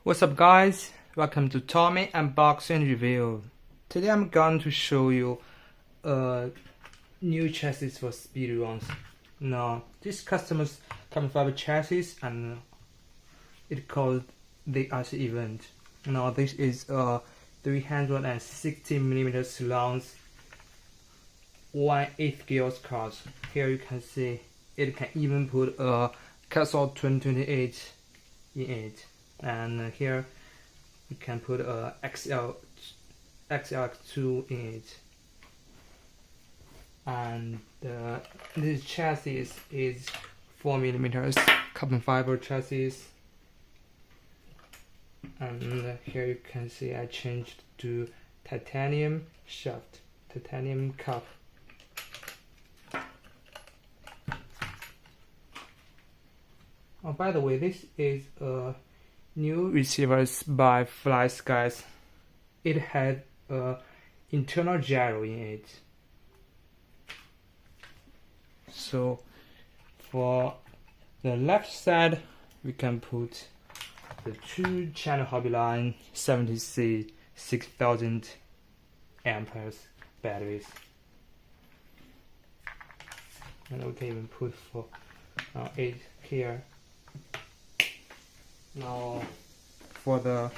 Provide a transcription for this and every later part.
What's up guys, welcome to Tommy Unboxing Review. Today I'm going to show you a new chassis for speedruns. Now this customer's carbon fiber chassis and it called the RC event. Now this is a 360mm long 1/8 gears car. Here you can see it can even put a Castle 2028 in it. And here you can put a XL2 in it. And this chassis is 4mm carbon fiber chassis. And here you can see I changed to titanium shaft, titanium cup. Oh, by the way, this is a new receivers by Fly Skies. It had a internal gyro in it. So for the left side we can put the 2-channel hobby line 70C 6000 amperes batteries, and we can even put for 8 here. Now for the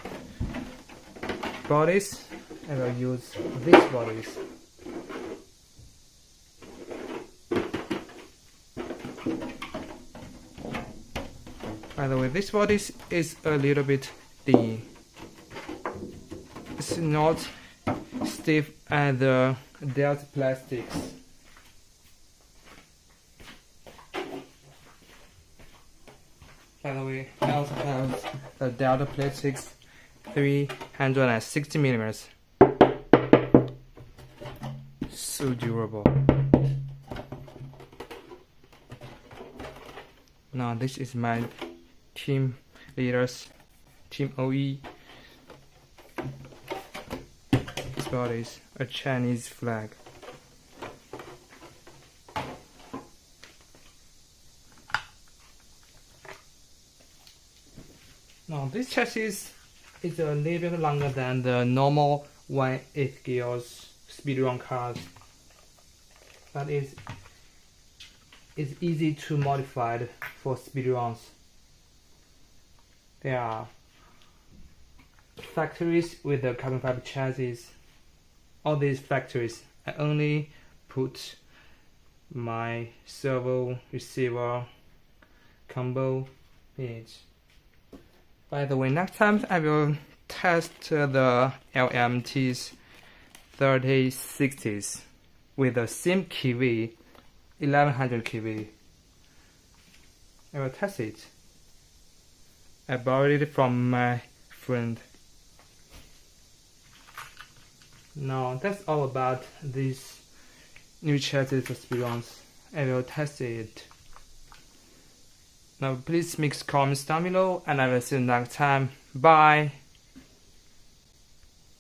bodies, I will use these bodies. By the way, this body is a little bit thin. It's not stiff as the Delta plastics. By the way, I also have the Delta plastics 360mm. So durable. Now this is my team leaders, Team OE. This body is a Chinese flag. Now this chassis is a little bit longer than the normal 1/8 gears speedrun cars, but it's easy to modify for speedruns. There are factories with the carbon fiber chassis. All these factories, I only put my servo receiver combo in it. By the way, next time I will test the LMT's 3060s with the same kV, 1100 kV. I will test it. I borrowed it from my friend. Now that's all about this new chassis for speedruns. I will test it. Now please make comments down below and I will see you next time. Bye!